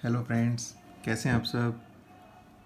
Hello friends, कैसे हैं आप सब।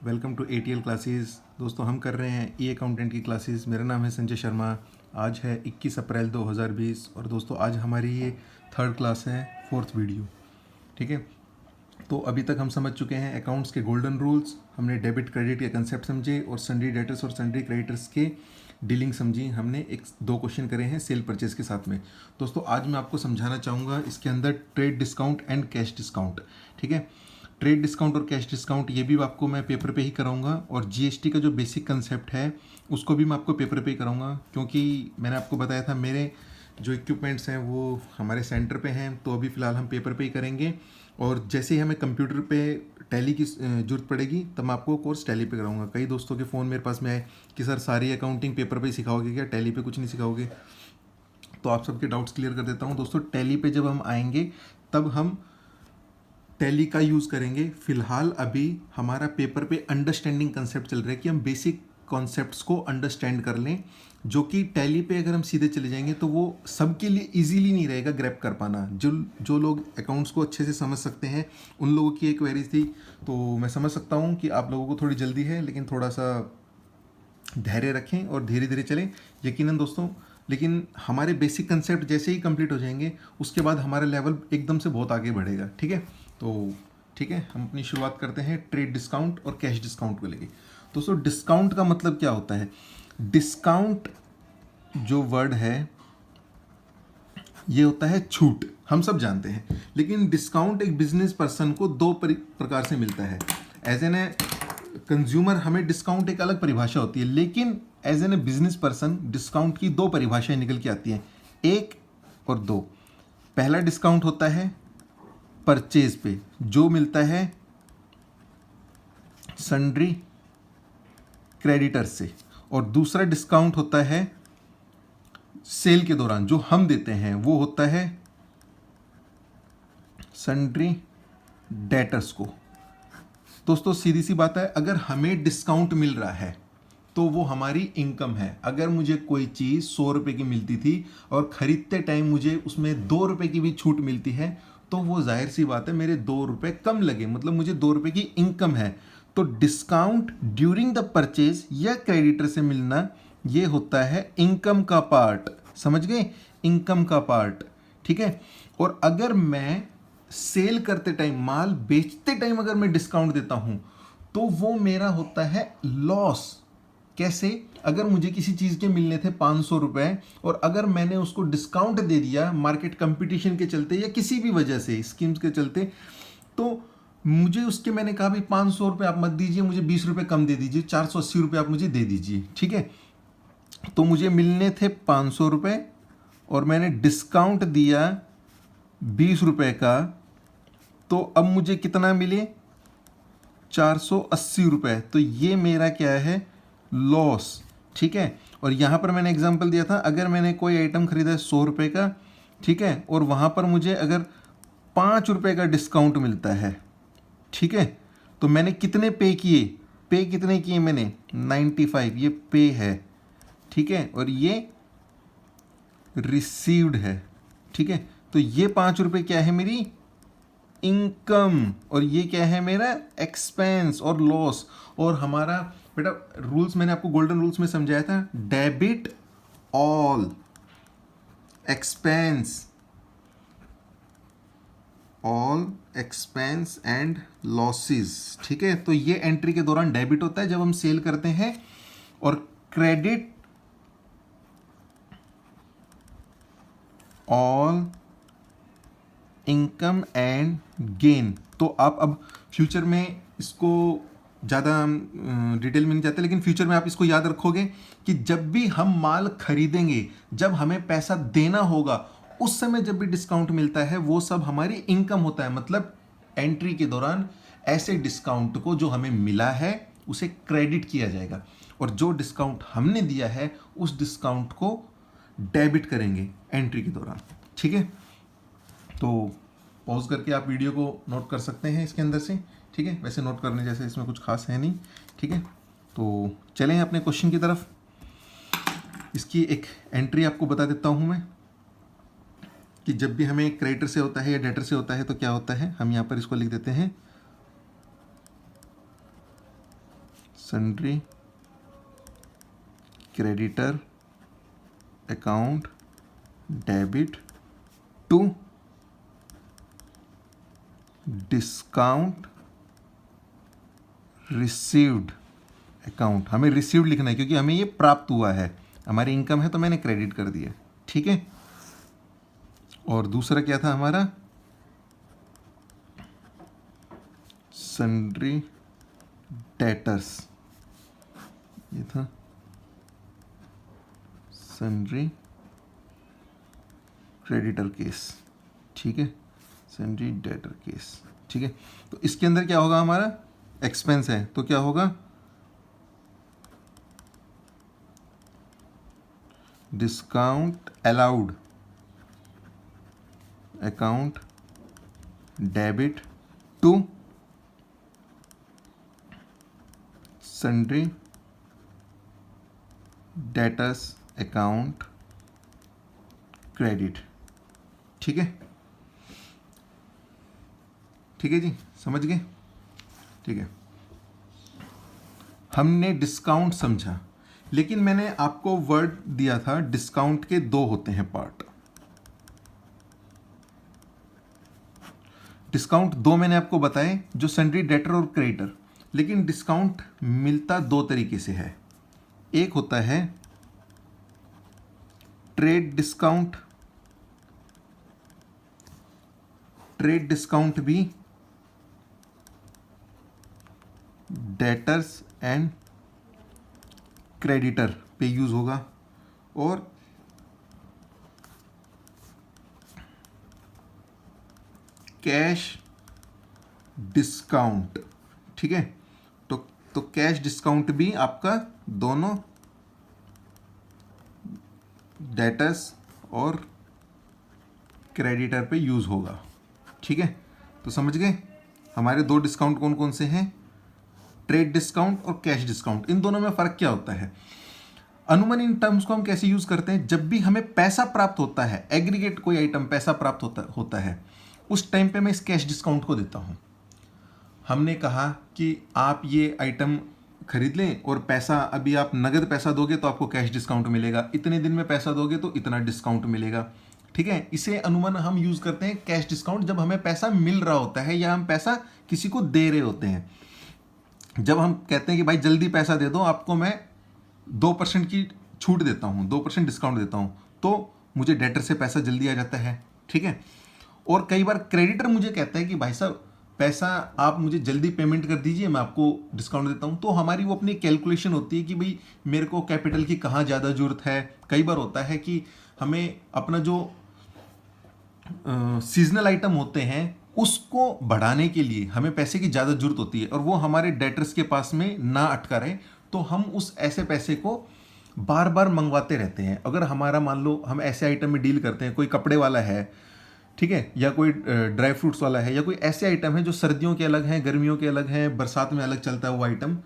Welcome to ATL classes. दोस्तों, हम कर रहे हैं अकाउंटेंट की क्लासेस। मेरा नाम है संजय शर्मा। आज है 21 अप्रैल 2020 और दोस्तों आज हमारी ये थर्ड क्लास है, फोर्थ वीडियो। ठीक है, तो अभी तक हम समझ चुके हैं अकाउंट्स के गोल्डन रूल्स। हमने डेबिट क्रेडिट के कंसेप्ट समझे और सन्ड्री डेटर्स और सन्ड्री क्रेडिटर्स के डीलिंग समझी। हमने एक दो क्वेश्चन करे हैं सेल परचेज के साथ में। दोस्तों आज मैं आपको समझाना चाहूँगा इसके अंदर trade discount and cash discount. ठीक है, ट्रेड डिस्काउंट और कैश डिस्काउंट ये भी आपको मैं पेपर पे ही कराऊंगा और GST का जो बेसिक कंसेप्ट है उसको भी मैं आपको पेपर पे ही कराऊंगा, क्योंकि मैंने आपको बताया था मेरे जो इक्विपमेंट्स हैं वो हमारे सेंटर पे हैं। तो अभी फ़िलहाल हम पेपर पे ही करेंगे और जैसे ही हमें कंप्यूटर पे टैली की ज़रूरत पड़ेगी तब मैं आपको कोर्स टैली पे कराऊंगा। कई दोस्तों के फ़ोन मेरे पास में आए कि सर सारी अकाउंटिंग पेपर पे ही सिखाओगे क्या, टैली पे कुछ नहीं सिखाओगे। तो आप सबके डाउट्स क्लियर कर देता हूँ। दोस्तों टैली पे जब हम आएंगे तब हम टैली का यूज़ करेंगे। फिलहाल अभी हमारा पेपर पे अंडरस्टैंडिंग कंसेप्ट चल रहा है कि हम बेसिक कॉन्सेप्ट्स को अंडरस्टैंड कर लें, जो कि टैली पे अगर हम सीधे चले जाएंगे तो वो सबके लिए इजीली नहीं रहेगा ग्रैब कर पाना। जो लोग अकाउंट्स को अच्छे से समझ सकते हैं उन लोगों की एक क्वेरीज थी, तो मैं समझ सकता हूँ कि आप लोगों को थोड़ी जल्दी है, लेकिन थोड़ा सा धैर्य रखें और धीरे धीरे चलें। यकीनन दोस्तों, लेकिन हमारे बेसिक कंसेप्ट जैसे ही कंप्लीट हो जाएंगे उसके बाद हमारा लेवल एकदम से बहुत आगे बढ़ेगा। ठीक है, तो ठीक है, हम अपनी शुरुआत करते हैं ट्रेड डिस्काउंट और कैश डिस्काउंट को लेके। दोस्तों डिस्काउंट का मतलब क्या होता है? डिस्काउंट जो वर्ड है ये होता है छूट, हम सब जानते हैं। लेकिन डिस्काउंट एक बिजनेस पर्सन को दो प्रकार से मिलता है। एज एन ए कंज्यूमर हमें डिस्काउंट एक अलग परिभाषा होती है, लेकिन as an a business person discount की दो परिभाषाएं निकल के आती हैं, एक और दो। पहला डिस्काउंट होता है परचेज पे जो मिलता है सन्ड्री क्रेडिटर से, और दूसरा डिस्काउंट होता है सेल के दौरान जो हम देते हैं वो होता है सन्ड्री डेटर्स को। दोस्तों सीधी सी बात है, अगर हमें डिस्काउंट मिल रहा है तो वो हमारी इनकम है। अगर मुझे कोई चीज़ 100 रुपये की मिलती थी और ख़रीदते टाइम मुझे उसमें 2 रुपये की भी छूट मिलती है तो वो जाहिर सी बात है मेरे 2 रुपये कम लगे, मतलब मुझे 2 रुपये की इनकम है। तो डिस्काउंट ड्यूरिंग द परचेज या क्रेडिटर से मिलना ये होता है इनकम का पार्ट। समझ गए, इनकम का पार्ट। ठीक है, और अगर मैं सेल करते टाइम, माल बेचते टाइम अगर मैं डिस्काउंट देता हूं तो वो मेरा होता है लॉस। कैसे? अगर मुझे किसी चीज़ के मिलने थे 500 रुपये और अगर मैंने उसको डिस्काउंट दे दिया मार्केट कंपटीशन के चलते या किसी भी वजह से स्कीम्स के चलते, तो मुझे उसके मैंने कहा भी 500 रुपये आप मत दीजिए, मुझे 20 रुपये कम दे दीजिए, 480 रुपये आप मुझे दे दीजिए। ठीक है, तो मुझे मिलने थे 500 रुपये और मैंने डिस्काउंट दिया 20 रुपये का, तो अब मुझे कितना मिले? 480 रुपये। तो ये मेरा क्या है? लॉस। ठीक है, और यहाँ पर मैंने एग्जांपल दिया था, अगर मैंने कोई आइटम खरीदा है 100 रुपये का, ठीक है, और वहाँ पर मुझे अगर 5 रुपये का डिस्काउंट मिलता है, ठीक है, तो मैंने कितने पे किए? पे कितने किए मैंने? 95, ये पे है। ठीक है, और ये रिसीव्ड है। ठीक है, तो ये 5 रुपये क्या है? मेरी इनकम। और ये क्या है? मेरा एक्सपेंस और लॉस। और हमारा बेटा रूल्स मैंने आपको गोल्डन रूल्स में समझाया था, debit all expense, all expense and losses. ठीक है, तो ये एंट्री के दौरान डेबिट होता है जब हम सेल करते हैं, और credit all income and gain. तो आप अब फ्यूचर में इसको ज़्यादा डिटेल में नहीं जाते, लेकिन फ्यूचर में आप इसको याद रखोगे कि जब भी हम माल खरीदेंगे, जब हमें पैसा देना होगा, उस समय जब भी डिस्काउंट मिलता है वो सब हमारी इनकम होता है। मतलब एंट्री के दौरान ऐसे डिस्काउंट को जो हमें मिला है उसे क्रेडिट किया जाएगा, और जो डिस्काउंट हमने दिया है उस डिस्काउंट को डेबिट करेंगे एंट्री के दौरान। ठीक है, तो पॉज करके आप वीडियो को नोट कर सकते हैं इसके अंदर से। ठीक है, वैसे नोट करने जैसे इसमें कुछ खास है नहीं। ठीक है, तो चलें अपने क्वेश्चन की तरफ। इसकी एक एंट्री आपको बता देता हूँ मैं कि जब भी हमें क्रेडिटर से होता है या डेटर से होता है तो क्या होता है। हम यहाँ पर इसको लिख देते हैं sundry creditor account debit to discount received account. हमें रिसीव्ड लिखना है क्योंकि हमें ये प्राप्त हुआ है, हमारी इनकम है तो मैंने क्रेडिट कर दिया, ठीक है। और दूसरा क्या था हमारा, सन्ड्री डेटर्स, ये था सन्ड्री क्रेडिटर केस, ठीक है, सन्ड्री डेटर केस, ठीक है। तो इसके अंदर क्या होगा, हमारा एक्सपेंस है तो क्या होगा, discount allowed account debit to sundry debtors account credit, ठीक है, ठीक है जी, समझ गए, ठीक है। हमने डिस्काउंट समझा, लेकिन मैंने आपको वर्ड दिया था डिस्काउंट के दो होते हैं पार्ट। डिस्काउंट दो मैंने आपको बताए, जो सन्ड्री डेटर और क्रेडिटर, लेकिन डिस्काउंट मिलता दो तरीके से है। एक होता है ट्रेड डिस्काउंट, ट्रेड डिस्काउंट भी डेटर्स एंड क्रेडिटर पे यूज होगा, और कैश डिस्काउंट, ठीक है। तो कैश डिस्काउंट भी आपका दोनों डेटर्स और क्रेडिटर पे यूज होगा, ठीक है। तो समझ गए हमारे दो डिस्काउंट कौन कौन से हैं, ट्रेड डिस्काउंट और कैश डिस्काउंट। इन दोनों में फर्क क्या होता है, अनुमान इन टर्म्स को हम कैसे यूज करते हैं, जब भी हमें पैसा प्राप्त होता है, एग्रीगेट कोई आइटम पैसा प्राप्त होता है, उस टाइम पे मैं इस कैश डिस्काउंट को देता हूं। हमने कहा कि आप ये आइटम खरीद लें और पैसा अभी आप नगद पैसा दोगे तो आपको कैश डिस्काउंट मिलेगा, इतने दिन में पैसा दोगे तो इतना डिस्काउंट मिलेगा, ठीक है। इसे अनुमान हम यूज करते हैं कैश डिस्काउंट जब हमें पैसा मिल रहा होता है या हम पैसा किसी को दे रहे होते हैं। जब हम कहते हैं कि भाई जल्दी पैसा दे दो, आपको मैं 2% की छूट देता हूं, 2% डिस्काउंट देता हूं, तो मुझे डेटर से पैसा जल्दी आ जाता है, ठीक है। और कई बार क्रेडिटर मुझे कहता है कि भाई साहब पैसा आप मुझे जल्दी पेमेंट कर दीजिए, मैं आपको डिस्काउंट देता हूं। तो हमारी वो अपनी कैलकुलेशन होती है कि भाई मेरे को कैपिटल की कहाँ ज़्यादा जरूरत है। कई बार होता है कि हमें अपना जो सीजनल आइटम होते हैं उसको बढ़ाने के लिए हमें पैसे की ज़्यादा जरूरत होती है और वो हमारे डेटर्स के पास में ना अटका रहे, तो हम उस ऐसे पैसे को बार बार मंगवाते रहते हैं। अगर हमारा मान लो हम ऐसे आइटम में डील करते हैं, कोई कपड़े वाला है, ठीक है, या कोई ड्राई फ्रूट्स वाला है, या कोई ऐसे आइटम है जो सर्दियों के अलग हैं, गर्मियों के अलग हैं, बरसात में अलग चलता है वो आइटम।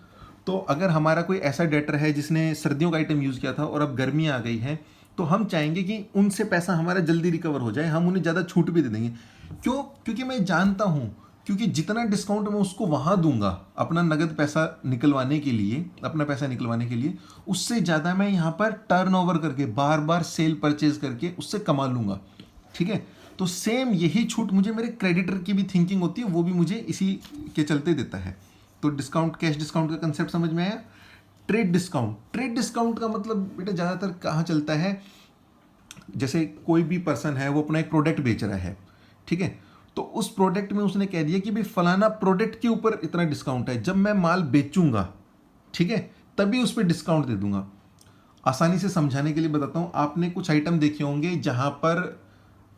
तो अगर हमारा कोई ऐसा डेटर है जिसने सर्दियों का आइटम यूज़ किया था और अब गर्मियाँ आ गई हैं, तो हम चाहेंगे कि उनसे पैसा हमारा जल्दी रिकवर हो जाए, हम उन्हें ज़्यादा छूट भी दे देंगे। क्यों? क्योंकि मैं जानता हूँ, क्योंकि जितना डिस्काउंट मैं उसको वहाँ दूंगा अपना नगद पैसा निकलवाने के लिए, अपना पैसा निकलवाने के लिए, उससे ज़्यादा मैं यहाँ पर टर्नओवर करके बार बार सेल परचेज करके उससे कमा लूँगा, ठीक है। तो सेम यही छूट मुझे मेरे क्रेडिटर की भी थिंकिंग होती है, वो भी मुझे इसी के चलते देता है। तो डिस्काउंट, कैश डिस्काउंट का कंसेप्ट समझ में आया। ट्रेड डिस्काउंट, ट्रेड डिस्काउंट का मतलब बेटा ज़्यादातर कहाँ चलता है, जैसे कोई भी पर्सन है वो अपना एक प्रोडक्ट बेच रहा है, ठीक है, तो उस प्रोडक्ट में उसने कह दिया कि भाई फलाना प्रोडक्ट के ऊपर इतना डिस्काउंट है, जब मैं माल बेचूंगा, ठीक है, तभी उस पर डिस्काउंट दे दूंगा। आसानी से समझाने के लिए बताता हूँ, आपने कुछ आइटम देखे होंगे जहाँ पर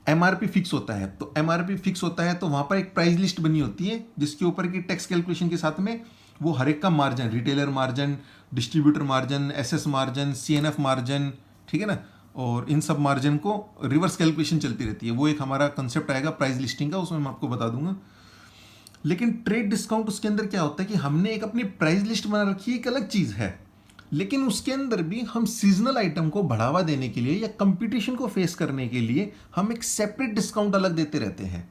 एमआरपी फिक्स होता है, तो एमआरपी फिक्स होता है तो वहाँ पर एक प्राइस लिस्ट बनी होती है जिसके ऊपर की टैक्स कैलकुलेशन के साथ में वो हर एक का margin, retailer margin, distributor margin, SS margin, CNF margin, ठीक है ना, और इन सब मार्जिन को रिवर्स कैलकुलेशन चलती रहती है। वो एक हमारा कंसेप्ट आएगा प्राइस लिस्टिंग का, उसमें मैं आपको बता दूंगा। लेकिन ट्रेड डिस्काउंट उसके अंदर क्या होता है कि हमने एक अपनी प्राइस लिस्ट बना रखी है, एक अलग चीज़ है, लेकिन उसके अंदर भी हम सीजनल आइटम को बढ़ावा देने के लिए या कंपटीशन को फेस करने के लिए हम एक सेपरेट डिस्काउंट अलग देते रहते हैं।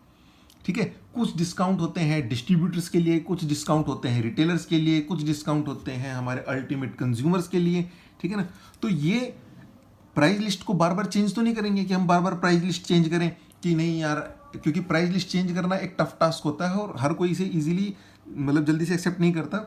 ठीक है। कुछ डिस्काउंट होते हैं डिस्ट्रीब्यूटर्स के लिए, कुछ डिस्काउंट होते हैं रिटेलर्स के लिए, कुछ डिस्काउंट होते हैं हमारे अल्टीमेट कंज्यूमर्स के लिए, ठीक है ना। तो ये प्राइस लिस्ट को बार बार चेंज तो नहीं करेंगे कि हम बार बार प्राइस लिस्ट चेंज करें कि नहीं यार, क्योंकि प्राइस लिस्ट चेंज करना एक टफ टास्क होता है और हर कोई इसे इजीली मतलब जल्दी से एक्सेप्ट नहीं करता,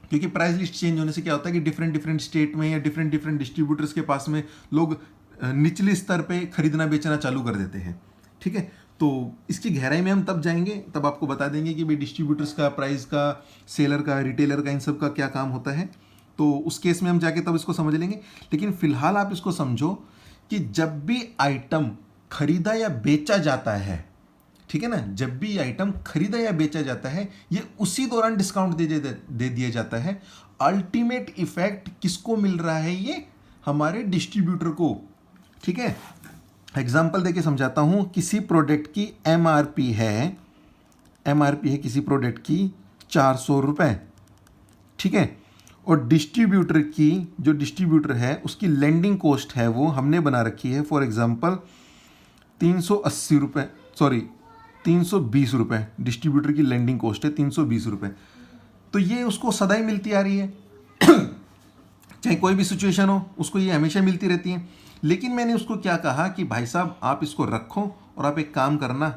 क्योंकि प्राइस लिस्ट चेंज होने से क्या होता है कि डिफरेंट डिफरेंट स्टेट में या डिफरेंट डिफरेंट डिस्ट्रीब्यूटर्स के पास में लोग निचले स्तर पे खरीदना बेचना चालू कर देते हैं, ठीक है। तो इसकी गहराई में हम तब जाएंगे, तब आपको बता देंगे कि भाई डिस्ट्रीब्यूटर्स का, प्राइस का, सेलर का, रिटेलर का, इन सब का क्या काम होता है। तो उस केस में हम जाके तब इसको समझ लेंगे। लेकिन फिलहाल आप इसको समझो कि जब भी आइटम खरीदा या बेचा जाता है, ठीक है ना, जब भी आइटम खरीदा या बेचा जाता है ये उसी दौरान डिस्काउंट दे दिया जाता है। अल्टीमेट इफेक्ट किसको मिल रहा है? ये हमारे डिस्ट्रीब्यूटर को, ठीक है। एग्जाम्पल देके समझाता हूं। किसी प्रोडक्ट की एमआरपी है किसी प्रोडक्ट की 400 रुपए, ठीक है। और डिस्ट्रीब्यूटर की, जो डिस्ट्रीब्यूटर है उसकी लैंडिंग कॉस्ट है वो हमने बना रखी है फॉर एग्जांपल 380 रुपए, सॉरी 320 रुपए। डिस्ट्रीब्यूटर की लैंडिंग कॉस्ट है 320 रुपए। तो ये उसको सदा ही मिलती आ रही है चाहे कोई भी सिचुएशन हो उसको ये हमेशा मिलती रहती है। लेकिन मैंने उसको क्या कहा कि भाई साहब आप इसको रखो और आप एक काम करना,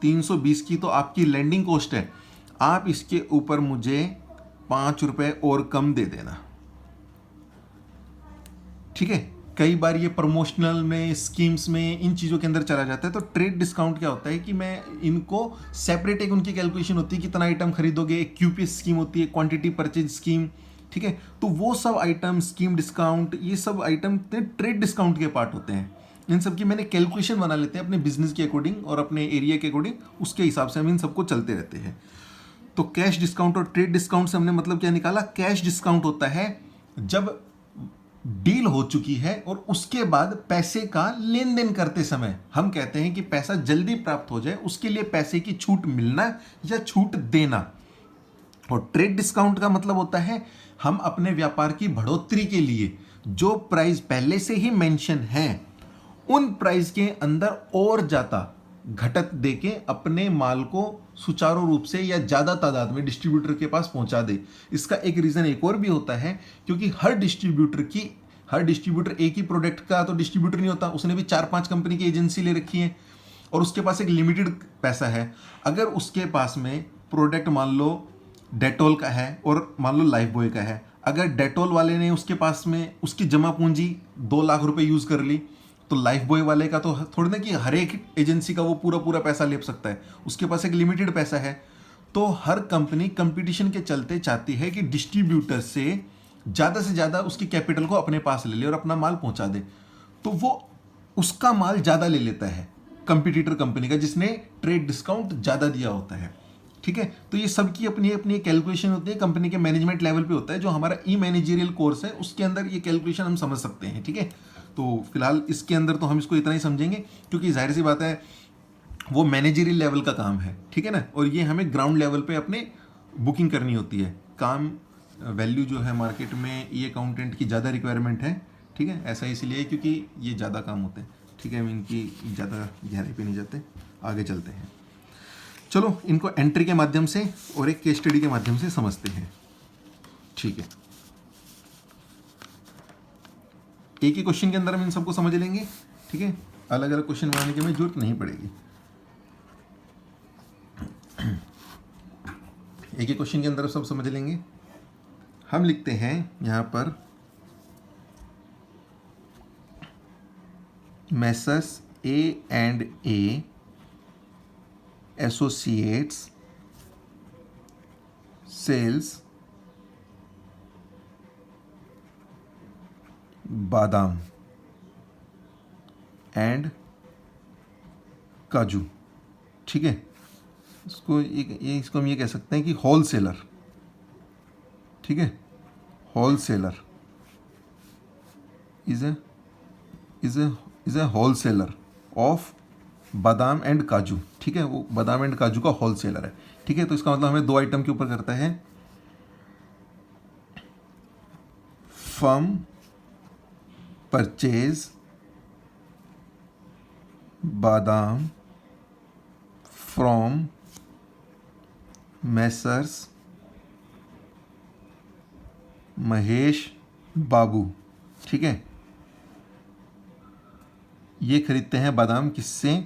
320 की तो आपकी लैंडिंग कॉस्ट है, आप इसके ऊपर मुझे 5 रुपए और कम दे देना, ठीक है। कई बार ये प्रमोशनल में, स्कीम्स में, इन चीज़ों के अंदर चला जाता है। तो ट्रेड डिस्काउंट क्या होता है कि मैं इनको सेपरेट, एक उनकी कैलकुलेशन होती है कितना आइटम खरीदोगे, एक क्यूपीएस स्कीम होती है, क्वांटिटी परचेज स्कीम, ठीक है। तो वो सब आइटम, स्कीम डिस्काउंट, ये सब आइटम ट्रेड डिस्काउंट के पार्ट होते हैं। इन सब की मैंने कैलकुलेशन बना लेते हैं अपने बिजनेस के अकॉर्डिंग और अपने एरिया के अकॉर्डिंग, उसके हिसाब से हम इन सबको चलते रहते हैं। तो कैश डिस्काउंट और ट्रेड डिस्काउंट से हमने मतलब क्या निकाला? कैश डिस्काउंट होता है जब डील हो चुकी है और उसके बाद पैसे का लेन देन करते समय हम कहते हैं कि पैसा जल्दी प्राप्त हो जाए, उसके लिए पैसे की छूट मिलना या छूट देना। और ट्रेड डिस्काउंट का मतलब होता है हम अपने व्यापार की बढ़ोतरी के लिए जो प्राइस पहले से ही मेंशन है उन प्राइस के अंदर और ज्यादा घटत देके अपने माल को सुचारू रूप से या ज्यादा तादाद में डिस्ट्रीब्यूटर के पास पहुंचा दे। इसका एक रीजन एक और भी होता है, क्योंकि हर डिस्ट्रीब्यूटर एक ही प्रोडक्ट का तो डिस्ट्रीब्यूटर नहीं होता, उसने भी 4-5 कंपनी की एजेंसी ले रखी है और उसके पास एक लिमिटेड पैसा है। अगर उसके पास में प्रोडक्ट मान लो डेटोल का है और मान लो लाइफ बॉय का है, अगर डेटोल वाले ने उसके पास में उसकी जमा पूंजी 2 लाख रुपए यूज कर ली, तो लाइफ बॉय वाले का तो थोड़ी ना कि हर एक एजेंसी का वो पूरा पैसा ले सकता है, उसके पास एक लिमिटेड पैसा है। तो हर कंपनी कंपटीशन के चलते चाहती है कि डिस्ट्रीब्यूटर से ज़्यादा उसकी कैपिटल को अपने पास ले ले और अपना माल पहुंचा दे। तो वो उसका माल ज़्यादा ले लेता है कंपटीटर कंपनी का, जिसने ट्रेड डिस्काउंट ज़्यादा दिया होता है, ठीक है। तो ये सबकी अपनी अपनी कैलकुलेशन होती है, कंपनी के मैनेजमेंट लेवल पे होता है। जो हमारा ई मैनेजरियल कोर्स है उसके अंदर ये कैलकुलेशन हम समझ सकते हैं, ठीक है। तो फिलहाल इसके अंदर तो हम इसको इतना ही समझेंगे, क्योंकि जाहिर सी बात है वो मैनेजरियल लेवल का काम है, ठीक है ना। और ये हमें ग्राउंड लेवल पे अपने बुकिंग करनी होती है। काम वैल्यू जो है मार्केट में ई अकाउंटेंट की ज़्यादा रिक्वायरमेंट है, ठीक है। ऐसा इसलिए क्योंकि ये ज़्यादा काम होते हैं, ठीक है। हम इनकी ज़्यादा गहराई पे नहीं जाते, आगे चलते हैं। चलो इनको एंट्री के माध्यम से और एक केस स्टडी के माध्यम से समझते हैं, ठीक है। एक ही क्वेश्चन के अंदर हम इन सबको समझ लेंगे, ठीक है। अलग अलग क्वेश्चन बनाने की हमें जरूरत नहीं पड़ेगी। एक ही क्वेश्चन के अंदर सब समझ लेंगे। हम लिखते हैं यहां पर मैसर्स A&A एसोसिएट्स सेल्स बादाम एंड काजू, ठीक है। इसको हम ये कह सकते हैं कि होलसेलर, ठीक है। Wholesaler is a wholesaler of बादाम एंड काजू, ठीक है। वो बादाम एंड काजू का होलसेलर है, ठीक है। तो इसका मतलब हमें 2 आइटम के ऊपर करता है। फर्म परचेज बादाम फ्रॉम मैसर्स महेश बाबू। ठीक है, ये खरीदते हैं बादाम किससे?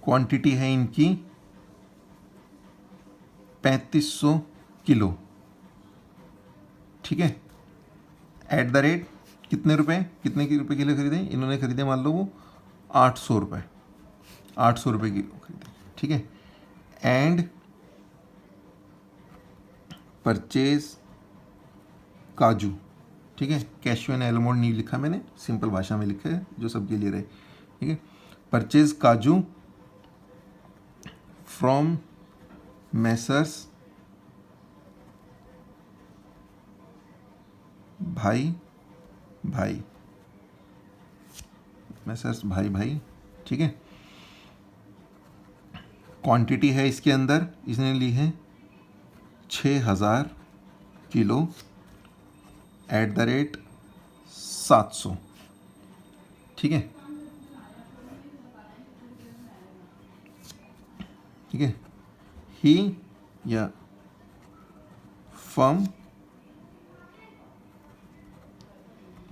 क्वांटिटी है इनकी 3500 किलो। ठीक है, एट द रेट कितने रुपए किलो खरीदे इन्होंने? खरीदे मान लो वो 800 रुपये, 800 रुपये किलो खरीदे। ठीक है, एंड परचेज काजू। ठीक है, कैश्यू एंड आलमंड नहीं लिखा मैंने, सिंपल भाषा में लिखा है जो सबके लिए रहे। ठीक है, परचेज काजू फ्रॉम मैसर्स भाई भाई, मैसर्स भाई भाई। ठीक है, क्वांटिटी है इसके अंदर, इसने ली है 6000 किलो एट द रेट 700। ठीक है, ठीक है, ही या फर्म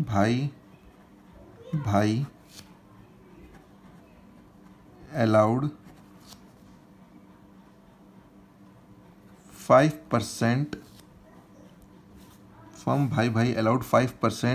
भाई भाई अलाउड 5%, फर्म भाई भाई अलाउड 5%